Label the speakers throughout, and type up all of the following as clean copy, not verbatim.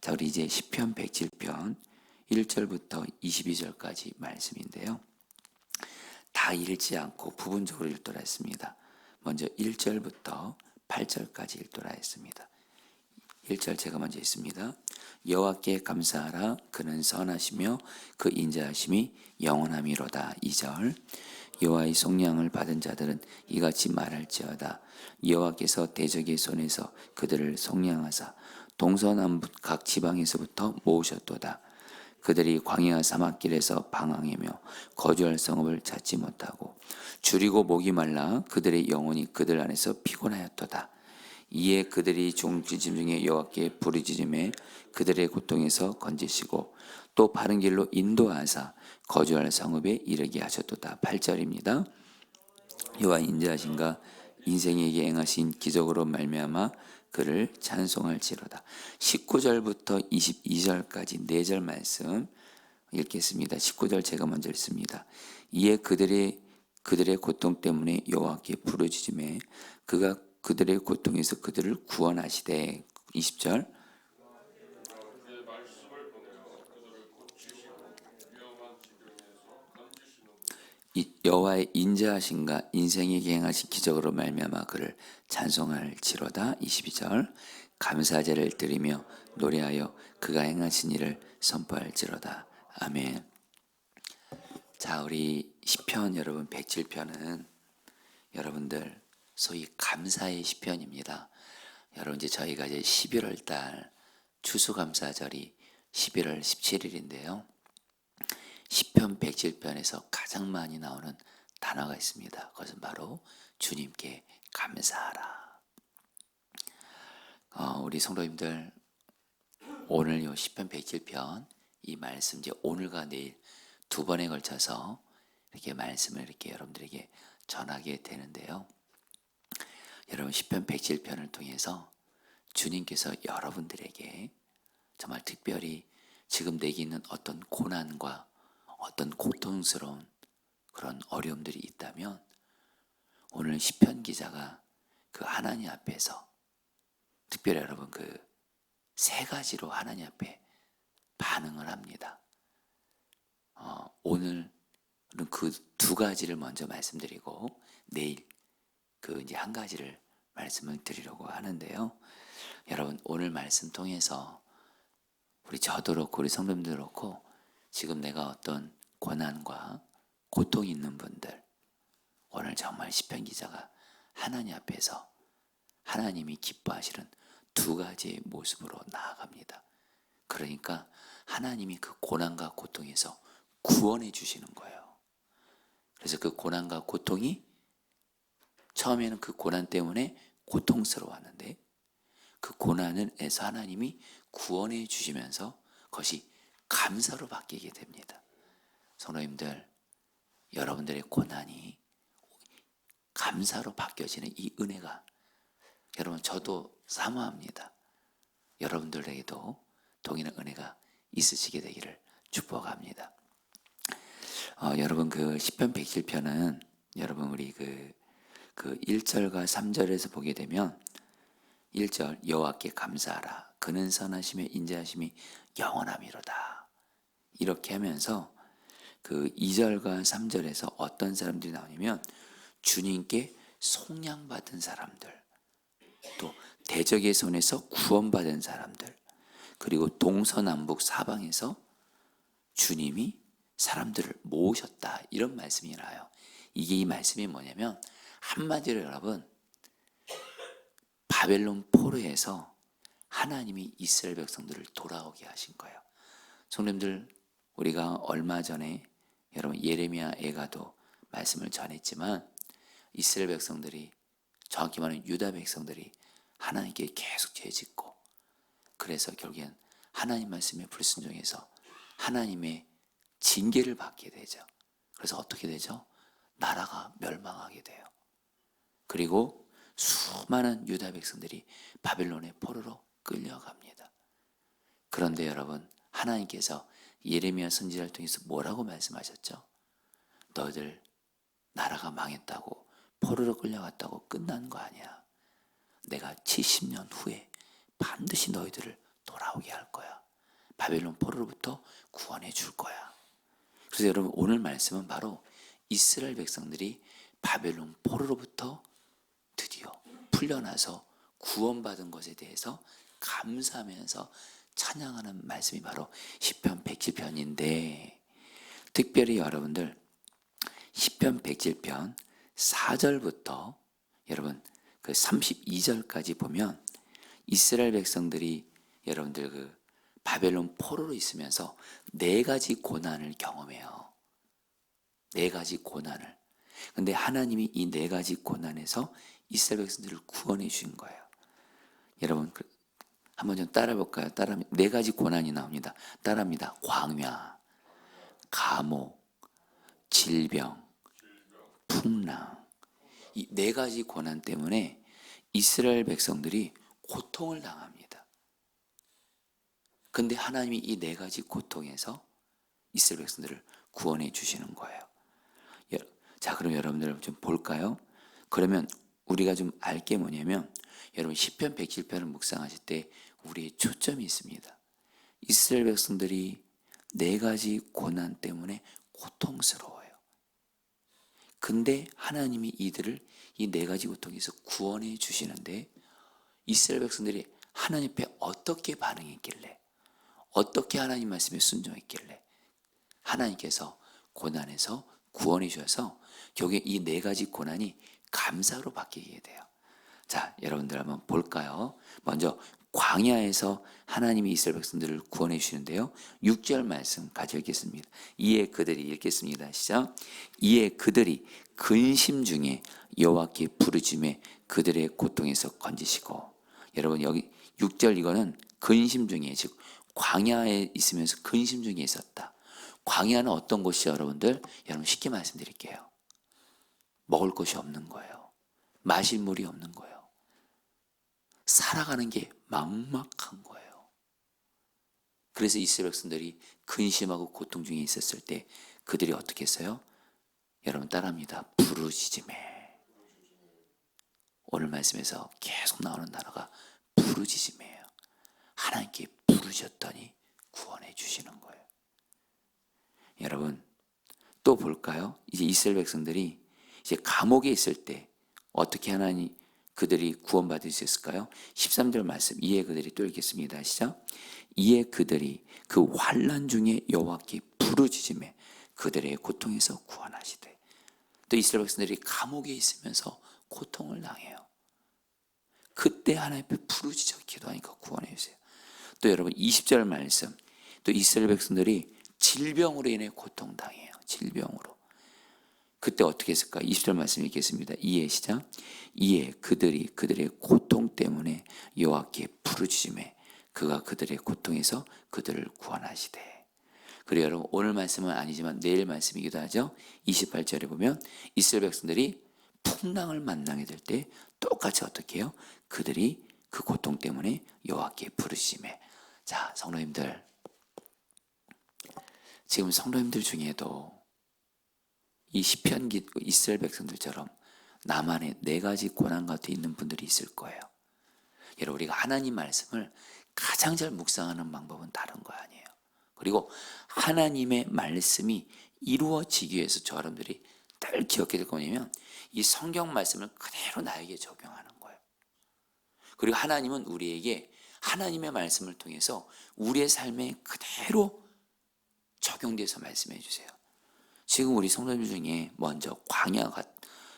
Speaker 1: 자, 우리 이제 시편 107편 1절부터 22절까지 말씀인데요. 다 읽지 않고 부분적으로 읽도록 했습니다. 먼저 1절부터 8절까지 읽도록 했습니다. 1절 제가 먼저 읽습니다. 여호와께 감사하라. 그는 선하시며 그 인자하심이 영원함이로다. 2절 여호와의 속량을 받은 자들은 이같이 말할지어다. 여호와께서 대적의 손에서 그들을 속량하사 동서남북 각 지방에서부터 모으셨도다. 그들이 광야 사막길에서 방황하며 거주할 성읍을 찾지 못하고 줄이고 목이 말라 그들의 영혼이 그들 안에서 피곤하였도다. 이에 그들이 종지짐 중에 여호와께 부르짖음에 그들의 고통에서 건지시고 또 바른 길로 인도하사 거주할 성읍에 이르게 하셨도다. 8절입니다. 여호와 인자하신가 인생에게 행하신 기적으로 말미암아 그를 찬송할지로다. 19절부터 22절까지 4절 말씀 읽겠습니다. 19절 제가 먼저 읽습니다. 이에 그들의 고통 때문에 여호와께 부르짖음에 그가 그들의 고통에서 그들을 구원하시되. 20절 여호와의 인자하신가 인생에게 행하신 기적으로 말미암아 그를 찬송할지로다. 22절 감사제를 드리며 노래하여 그가 행하신 일을 선포할지로다. 아멘. 자, 우리 시편 여러분 107편은 여러분들 소위 감사의 시편입니다. 여러분 이제 저희가 이제 11월 달 추수감사절이 11월 17일인데요. 시편 107편에서 가장 많이 나오는 단어가 있습니다. 그것은 바로 주님께 감사하라. 우리 성도님들 오늘 요 시편 107편 이 말씀 이제 오늘과 내일 두 번에 걸쳐서 이렇게 말씀을 이렇게 여러분들에게 전하게 되는데요. 여러분 시편 107편을 통해서 주님께서 여러분들에게 정말 특별히 지금 내게 있는 어떤 고난과 어떤 고통스러운 그런 어려움들이 있다면 오늘 시편 기자가 그 하나님 앞에서 특별히 여러분 그 세 가지로 하나님 앞에 반응을 합니다. 오늘은 그 두 가지를 먼저 말씀드리고 내일 그 이제 한 가지를 말씀을 드리려고 하는데요. 여러분 오늘 말씀 통해서 저도 그렇고 우리 성도님들 그렇고 지금 내가 어떤 고난과 고통이 있는 분들 오늘 정말 시편 기자가 하나님 앞에서 하나님이 기뻐하시는 두 가지의 모습으로 나아갑니다. 그러니까 하나님이 그 고난과 고통에서 구원해 주시는 거예요. 그래서 그 고난과 고통이 처음에는 그 고난 때문에 고통스러워하는데 그 고난에서 하나님이 구원해 주시면서 그것이 감사로 바뀌게 됩니다. 성도님들 여러분들의 고난이 감사로 바뀌어지는 이 은혜가 여러분 저도 사모합니다. 여러분들에게도 동일한 은혜가 있으시게 되기를 축복합니다. 여러분 그 시편 107편은 여러분 우리 그 1절과 3절에서 보게 되면 1절 여호와께 감사하라 그는 선하시며 인자하심이 영원함이로다 이렇게 하면서 그 2절과 3절에서 어떤 사람들이 나오냐면 주님께 속량받은 사람들 또 대적의 손에서 구원받은 사람들 그리고 동서남북 사방에서 주님이 사람들을 모으셨다 이런 말씀이 나와요. 이게 이 말씀이 뭐냐면 한마디로 여러분 바벨론 포로에서 하나님이 이스라엘 백성들을 돌아오게 하신 거예요. 성도님들 우리가 얼마 전에 여러분 예레미야 애가도 말씀을 전했지만 이스라엘 백성들이 정확히 말하면 유다 백성들이 하나님께 계속 죄짓고 그래서 결국엔 하나님 말씀에 불순종해서 하나님의 징계를 받게 되죠. 그래서 어떻게 되죠? 나라가 멸망하게 돼요. 그리고 수많은 유다 백성들이 바벨론의 포로로 끌려갑니다. 그런데 여러분 하나님께서 예레미야 선지자를 통해서 뭐라고 말씀하셨죠? 너희들 나라가 망했다고 포로로 끌려갔다고 끝난 거 아니야. 내가 70년 후에 반드시 너희들을 돌아오게 할 거야. 바벨론 포로로부터 구원해 줄 거야. 그래서 여러분 오늘 말씀은 바로 이스라엘 백성들이 바벨론 포로로부터 드디어 풀려나서 구원받은 것에 대해서 감사하면서 찬양하는 말씀이 바로 시편 107편인데, 특별히 여러분들 시편 107편 4절부터 여러분 그 32절까지 보면 이스라엘 백성들이 여러분들 그 바벨론 포로로 있으면서 네 가지 고난을 경험해요. 네 가지 고난을. 근데 하나님이 이 네 가지 고난에서 이스라엘 백성들을 구원해 주신 거예요. 여러분 한번 좀 따라 볼까요? 네 가지 고난이 나옵니다. 따라합니다. 광야, 감옥, 질병, 풍랑. 이 네 가지 고난 때문에 이스라엘 백성들이 고통을 당합니다. 근데 하나님이 이 네 가지 고통에서 이스라엘 백성들을 구원해 주시는 거예요. 자, 그럼 여러분들 좀 볼까요? 그러면 우리가 좀 알 게 뭐냐면, 여러분 시편 107편을 묵상하실 때 우리의 초점이 있습니다. 이스라엘 백성들이 네 가지 고난 때문에 고통스러워요. 근데 하나님이 이들을 이 네 가지 고통에서 구원해 주시는데, 이스라엘 백성들이 하나님 앞에 어떻게 반응했길래, 어떻게 하나님 말씀에 순종했길래 하나님께서 고난에서 구원해 주셔서 결국에 이 네 가지 고난이 감사로 바뀌게 돼요. 자, 여러분들 한번 볼까요? 먼저 광야에서 하나님이 이스라엘 백성들을 구원해 주시는데요. 6절 말씀 같이 읽겠습니다. 이에 그들이, 읽겠습니다. 시작. 이에 그들이 근심 중에 여호와께 부르짖음에 그들의 고통에서 건지시고. 여러분 여기 6절 이거는 근심 중에, 즉 광야에 있으면서 근심 중에 있었다. 광야는 어떤 곳이요, 여러분들? 여러분 쉽게 말씀드릴게요. 먹을 것이 없는 거예요. 마실 물이 없는 거예요. 살아가는 게 막막한 거예요. 그래서 이스라엘 백성들이 근심하고 고통 중에 있었을 때 그들이 어떻게 했어요? 여러분 따라합니다. 부르짖음에. 오늘 말씀에서 계속 나오는 단어가 부르짖음이에요. 하나님께 부르셨더니 구원해 주시는 거예요. 여러분 또 볼까요? 이제 이스라엘 백성들이 이제 감옥에 있을 때 어떻게 하나님 그들이 구원받을 수 있을까요? 13절 말씀, 이에 그들이 또 읽겠습니다. 시작. 이에 그들이 그 환난 중에 여호와께 부르짖음에 그들의 고통에서 구원하시되. 또 이스라엘 백성들이 감옥에 있으면서 고통을 당해요. 그때 하나님 앞에 부르짖어 기도하니까 구원해 주세요. 또 여러분 20절 말씀, 또 이스라엘 백성들이 질병으로 인해 고통당해요. 질병으로. 그때 어떻게 했을까? 20절 말씀 읽겠습니다. 이에 시작. 이에 그들이 그들의 고통 때문에 여호와께 부르짖음에 그가 그들의 고통에서 그들을 구원하시되. 그리고 여러분 오늘 말씀은 아니지만 내일 말씀이기도 하죠. 28절에 보면 이스라엘 백성들이 풍랑을 만나게 될 때 똑같이 어떻게 해요? 그들이 그 고통 때문에 여호와께 부르짖음에. 자, 성도님들, 지금 성도님들 중에도 이 시편 이스라엘 백성들처럼 나만의 네 가지 고난 가운데 있는 분들이 있을 거예요. 여러분 우리가 하나님 말씀을 가장 잘 묵상하는 방법은 다른 거 아니에요. 그리고 하나님의 말씀이 이루어지기 위해서 여러분들이 늘 기억해야 될 거냐면 이 성경 말씀을 그대로 나에게 적용하는 거예요. 그리고 하나님은 우리에게 하나님의 말씀을 통해서 우리의 삶에 그대로 적용돼서 말씀해 주세요. 지금 우리 성도들 중에 먼저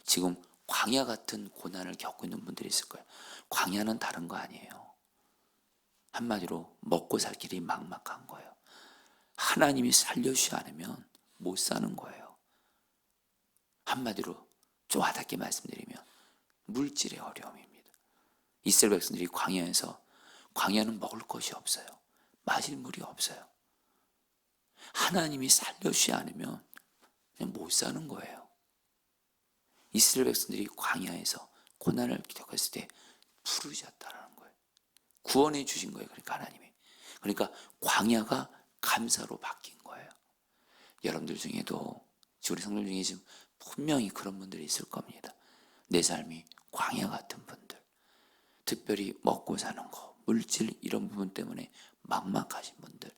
Speaker 1: 지금 광야 같은 고난을 겪고 있는 분들이 있을 거예요. 광야는 다른 거 아니에요. 한마디로 먹고 살 길이 막막한 거예요. 하나님이 살려주지 않으면 못 사는 거예요. 한마디로 좀 와닿게 말씀드리면 물질의 어려움입니다. 이스라엘 백성들이 광야는 먹을 것이 없어요. 마실 물이 없어요. 하나님이 살려주지 않으면 그냥 못 사는 거예요. 이스라엘 백성들이 광야에서 고난을 겪었을 때 부르셨다는 거예요. 구원해 주신 거예요. 그러니까 하나님이. 그러니까 광야가 감사로 바뀐 거예요. 여러분들 중에도 우리 성도들 중에 지금 분명히 그런 분들이 있을 겁니다. 내 삶이 광야 같은 분들, 특별히 먹고 사는 거, 물질 이런 부분 때문에 막막하신 분들,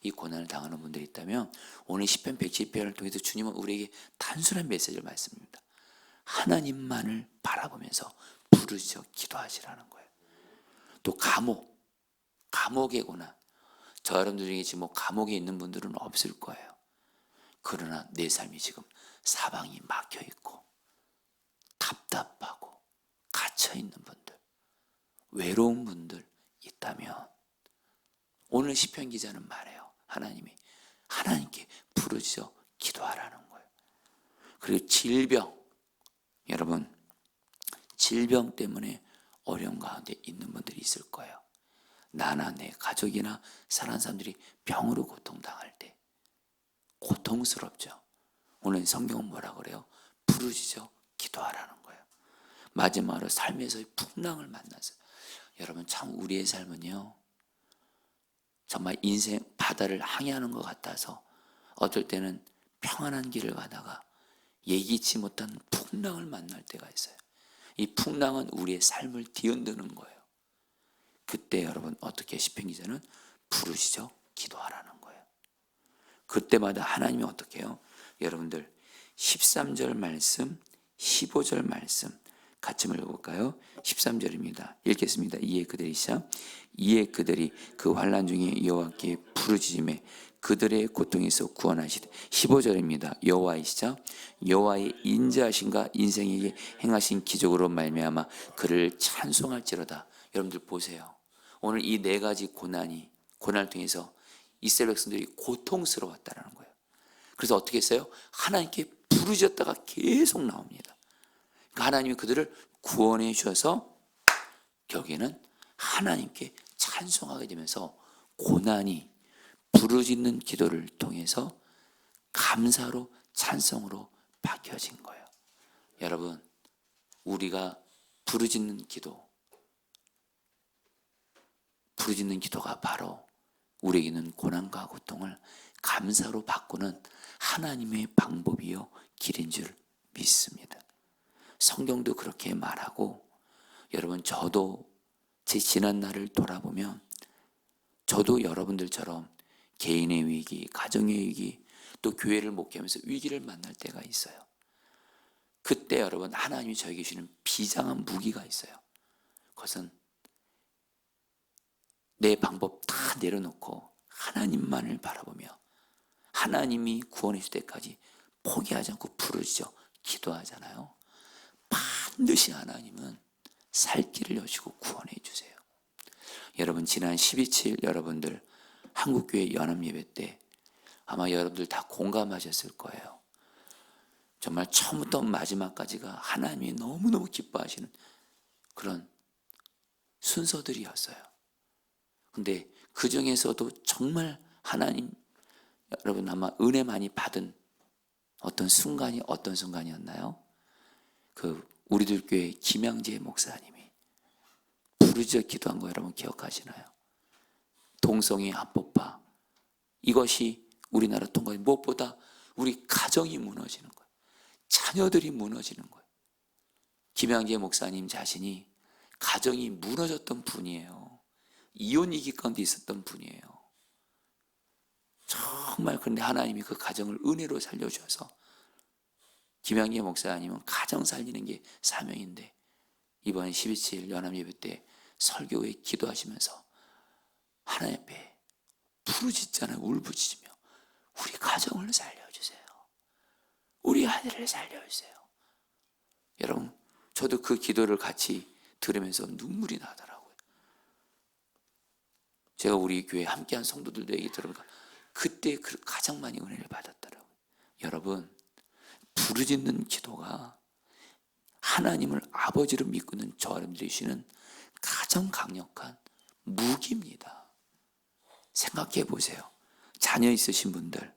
Speaker 1: 이 고난을 당하는 분들이 있다면 오늘 시편 107편을 통해서 주님은 우리에게 단순한 메시지를 말씀합니다. 하나님만을 바라보면서 부르짖어 기도하시라는 거예요. 또 감옥의 고난. 저 여러분들 중에 지금 뭐 감옥에 있는 분들은 없을 거예요. 그러나 내 삶이 지금 사방이 막혀 있고 답답하고 갇혀 있는 분들, 외로운 분들 있다면 오늘 시편 기자는 말해요. 하나님께 부르짖어 기도하라는 거예요. 그리고 여러분 질병 때문에 어려움 가운데 있는 분들이 있을 거예요. 나나 내 가족이나 사랑하는 사람들이 병으로 고통당할 때 고통스럽죠. 오늘 성경은 뭐라 그래요? 부르짖어 기도하라는 거예요. 마지막으로 삶에서의 풍랑을 만나서 여러분 참 우리의 삶은요 정말 인생 바다를 항해하는 것 같아서 어떨 때는 평안한 길을 가다가 예기치 못한 풍랑을 만날 때가 있어요. 이 풍랑은 우리의 삶을 뒤흔드는 거예요. 그때 여러분 어떻게 시편 기자는 부르짖어 기도하라는 거예요. 그때마다 하나님이 어떻게 해요? 여러분들 13절 말씀, 15절 말씀 같이 읽어볼까요? 13절입니다. 읽겠습니다. 이에 그들이 그 환난 중에 여호와께 부르짖음에 그들의 고통에서 구원하시되 15절입니다. 여호와의 인자하신가 인생에게 행하신 기적으로 말미암아 그를 찬송할지로다. 여러분들 보세요. 오늘 이 네 가지 고난을 통해서 이스라엘 백성들이 고통스러웠다는 거예요. 그래서 어떻게 했어요? 하나님께 부르짖었다가 계속 나옵니다. 그러니까 하나님이 그들을 구원해 주셔서 결국에는 하나님께 찬송하게 되면서 고난이 부르짖는 기도를 통해서 감사로 찬송으로 바뀌어진 거예요. 여러분 우리가 부르짖는 기도가 바로 우리에게는 고난과 고통을 감사로 바꾸는 하나님의 방법이요 길인 줄 믿습니다. 성경도 그렇게 말하고 여러분 저도 제 지난 날을 돌아보면 저도 여러분들처럼 개인의 위기, 가정의 위기, 또 교회를 목회하면서 위기를 만날 때가 있어요. 그때 여러분 하나님이 저에게 주시는 비장한 무기가 있어요. 그것은 내 방법 다 내려놓고 하나님만을 바라보며 하나님이 구원해 줄 때까지 포기하지 않고 부르짖어 기도하잖아요. 반드시 하나님은 살 길을 여시고 구원해 주세요. 여러분 지난 12.7 여러분들 한국교회 연합예배 때 아마 여러분들 다 공감하셨을 거예요. 정말 처음부터 마지막까지가 하나님이 너무너무 기뻐하시는 그런 순서들이었어요. 근데 그 중에서도 정말 하나님 여러분 아마 은혜 많이 받은 어떤 순간이었나요? 우리들 교회 김양재 목사님이 부르짖어 기도한 거 여러분 기억하시나요? 동성애 합법화 이것이 우리나라 통과에 무엇보다 우리 가정이 무너지는 거예요. 자녀들이 무너지는 거예요. 김양재 목사님 자신이 가정이 무너졌던 분이에요. 이혼 위기 가운데 있었던 분이에요. 정말 그런데 하나님이 그 가정을 은혜로 살려주셔서 김양재 목사님은 가정 살리는 게 사명인데 이번 12.7 연합예배 때 설교에 기도하시면서 하나님 앞에 부르짖잖아요. 울부짖으며 우리 가정을 살려주세요. 우리 아들을 살려주세요. 여러분 저도 그 기도를 같이 들으면서 눈물이 나더라고요. 제가 우리 교회 함께한 성도들도 얘기 들으니까 그때 가장 많이 은혜를 받았더라고요. 여러분 부르짖는 기도가 하나님을 아버지로 믿고 있는 저 여러분들이 주시는 가장 강력한 무기입니다. 생각해 보세요. 자녀 있으신 분들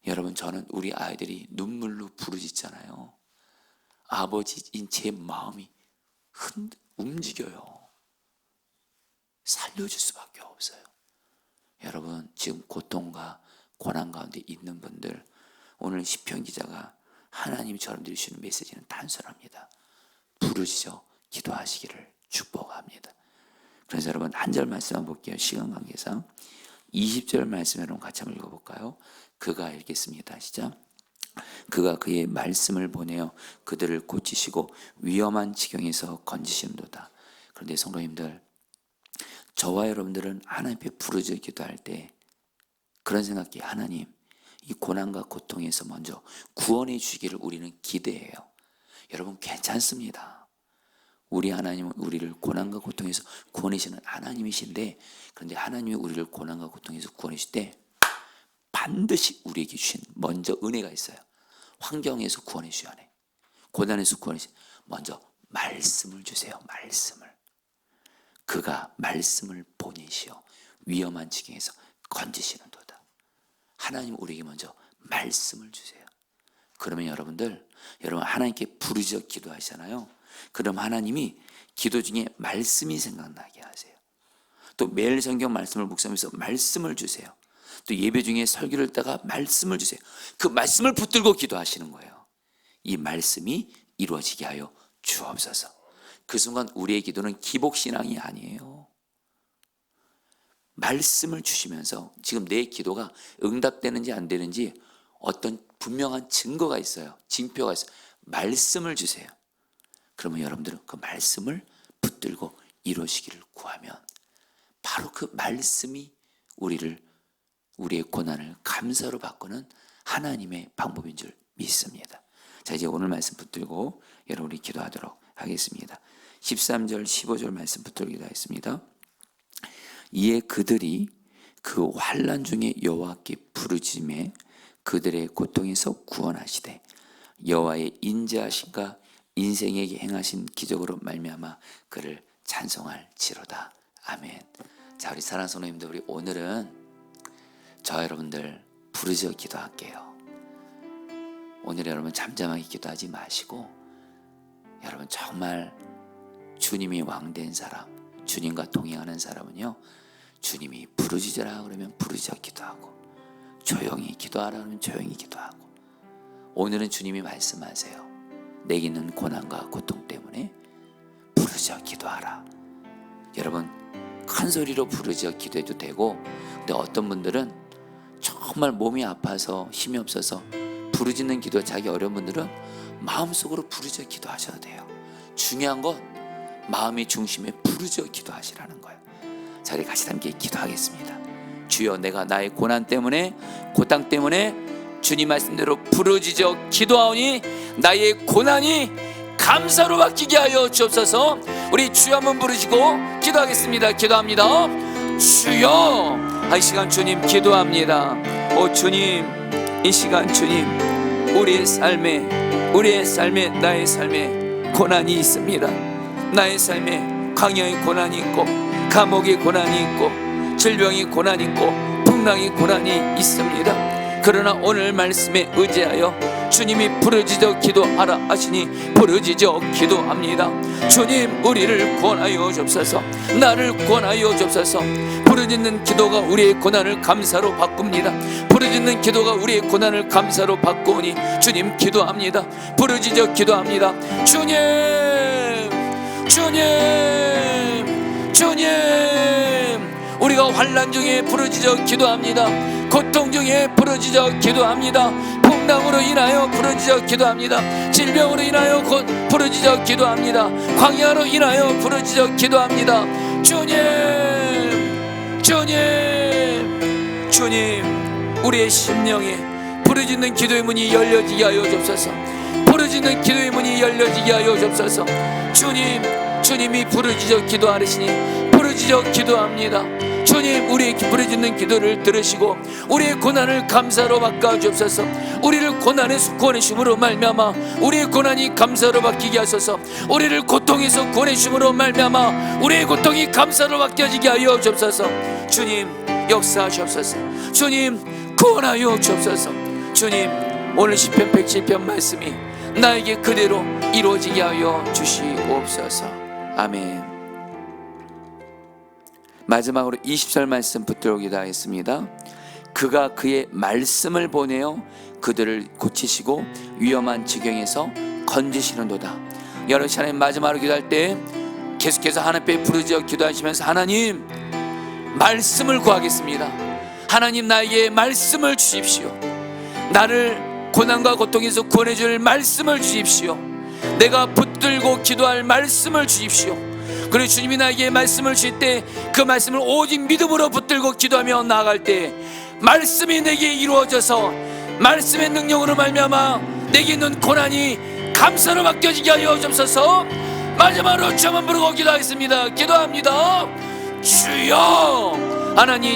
Speaker 1: 여러분 저는 우리 아이들이 눈물로 부르짖잖아요. 아버지인 제 마음이 움직여요. 살려줄 수밖에 없어요. 여러분 지금 고통과 고난 가운데 있는 분들 오늘 시편 기자가 하나님이 저러분들이 주시는 메시지는 단순합니다. 부르짖어 기도하시기를 축복합니다. 그래서 여러분 한 절 말씀만 볼게요. 시간 관계상 20절 말씀 여러분 같이 한번 읽어볼까요? 그가 읽겠습니다. 시작. 그가 그의 말씀을 보내어 그들을 고치시고 위험한 지경에서 건지시는도다. 그런데 성도님들, 저와 여러분들은 하나님 앞에 부르짖어 기도할 때 그런 생각이, 하나님 이 고난과 고통에서 먼저 구원해 주시기를 우리는 기대해요. 여러분 괜찮습니다. 우리 하나님은 우리를 고난과 고통에서 구원하시는 하나님이신데, 그런데 하나님이 우리를 고난과 고통에서 구원해 주실 때 반드시 우리에게 주신 먼저 은혜가 있어요. 환경에서 구원해 주셔야 해. 고난에서 구원해 주셔야 해. 먼저 말씀을 주세요. 말씀을. 그가 말씀을 보내시어 위험한 지경에서 건지시는도다. 하나님 우리에게 먼저 말씀을 주세요. 그러면 여러분 하나님께 부르짖어 기도하시잖아요. 그럼 하나님이 기도 중에 말씀이 생각나게 하세요. 또 매일 성경 말씀을 묵상하면서 말씀을 주세요. 또 예배 중에 설교를 듣다가 말씀을 주세요. 그 말씀을 붙들고 기도하시는 거예요. 이 말씀이 이루어지게 하여 주옵소서. 그 순간 우리의 기도는 기복신앙이 아니에요. 말씀을 주시면서 지금 내 기도가 응답되는지 안 되는지 어떤 분명한 증거가 있어요. 징표가 있어요. 말씀을 주세요. 그러면 여러분들은 그 말씀을 붙들고 이루어지기를 구하면 바로 그 말씀이 우리의 고난을 감사로 바꾸는 하나님의 방법인 줄 믿습니다. 자, 이제 오늘 말씀 붙들고 여러분이 기도하도록 하겠습니다. 13절 15절 말씀 붙들고 기도하겠습니다. 이에 그들이 그 환난 중에 여호와께 부르짖음에 그들의 고통에서 구원하시되 여호와의 인자하심과 인생에게 행하신 기적으로 말미암아 그를 찬송할지로다. 아멘. 자, 우리 사랑하는 성도님들, 우리 오늘은 저 여러분들 부르짖어 기도할게요. 오늘 여러분 잠잠하게 기도하지 마시고, 여러분 정말 주님이 왕된 사람, 주님과 동행하는 사람은요, 주님이 부르짖으라 그러면 부르짖어 기도하고, 조용히 기도하라 그러면 조용히 기도하고, 오늘은 주님이 말씀하세요. 내게 있는 고난과 고통 때문에 부르짖어 기도하라. 여러분 큰 소리로 부르짖어 기도해도 되고, 근데 어떤 분들은 정말 몸이 아파서 힘이 없어서 부르짖는 기도 자기 어려운 분들은 마음속으로 부르짖어 기도하셔도 돼요. 중요한 건 마음의 중심에 부르짖어 기도하시라는 거예요. 자, 우리 같이 함께 기도하겠습니다. 주여, 내가 나의 고난 때문에, 고통 때문에 주님 말씀대로 부르짖어 기도하오니 나의 고난이 감사로 바뀌게 하여 주옵소서. 우리 주여 한번 부르시고 기도하겠습니다. 기도합니다. 주여. 이 시간 주님 기도합니다. 오 주님, 이 시간 주님, 우리의 삶에 나의 삶에 고난이 있습니다. 나의 삶에 광야의 고난이 있고, 감옥의 고난이 있고, 질병의 고난이 있고, 풍랑의 고난이 있습니다. 그러나 오늘 말씀에 의지하여 주님이 부르짖어 기도하라 하시니 부르짖어 기도합니다. 주님, 우리를 구원하여 주옵소서. 나를 구원하여 주옵소서. 부르짖는 기도가 우리의 고난을 감사로 바꿉니다. 부르짖는 기도가 우리의 고난을 감사로 바꾸니 주님 기도합니다. 부르짖어 기도합니다. 주님, 주님, 주님, 우리가 환난 중에 부르짖어 기도합니다. 고통 중에 부르짖어 기도합니다. 풍랑으로 인하여 부르짖어 기도합니다. 질병으로 인하여 부르짖어 기도합니다. 광야로 인하여 부르짖어 기도합니다. 주님, 주님, 주님, 우리의 심령에 부르짖는 기도의 문이 열려지게 하여 주옵소서. 부르짖는 기도의 문이 열려지게 하여 주옵소서. 주님, 주님이 부르짖어 기도하시니 부르짖어 기도합니다. 주님, 우리의 부르짖는 기도를 들으시고 우리의 고난을 감사로 바꿔 주옵소서. 우리를 고난에서 구원하심으로 말미암아 우리의 고난이 감사로 바뀌게 하소서. 우리를 고통에서 구원하심으로 말미암아 우리의 고통이 감사로 바뀌어지게 하여 주옵소서. 주님, 역사하시옵소서. 주님, 구원하여 주옵소서. 주님, 오늘 시편 107편 말씀이 나에게 그대로 이루어지게 하여 주시옵소서. 아멘. 마지막으로 20절 말씀 붙들고 기도하겠습니다. 그가 그의 말씀을 보내어 그들을 고치시고 위험한 지경에서 건지시는도다. 여러분, 하나님 마지막으로 기도할 때 계속해서 하나님께 부르짖어 기도하시면서 하나님 말씀을 구하겠습니다. 하나님 나에게 말씀을 주십시오. 나를 고난과 고통에서 구원해 줄 말씀을 주십시오. 내가 붙들고 기도할 말씀을 주십시오. 그리고 주님이 나에게 말씀을 주실 때 그 말씀을 오직 믿음으로 붙들고 기도하며 나아갈 때 말씀이 내게 이루어져서 말씀의 능력으로 말미암아 내게 있는 고난이 감사로 바뀌어지게 하여 주옵소서. 마지막으로 주만 부르고 기도하겠습니다. 기도합니다. 주여, 하나님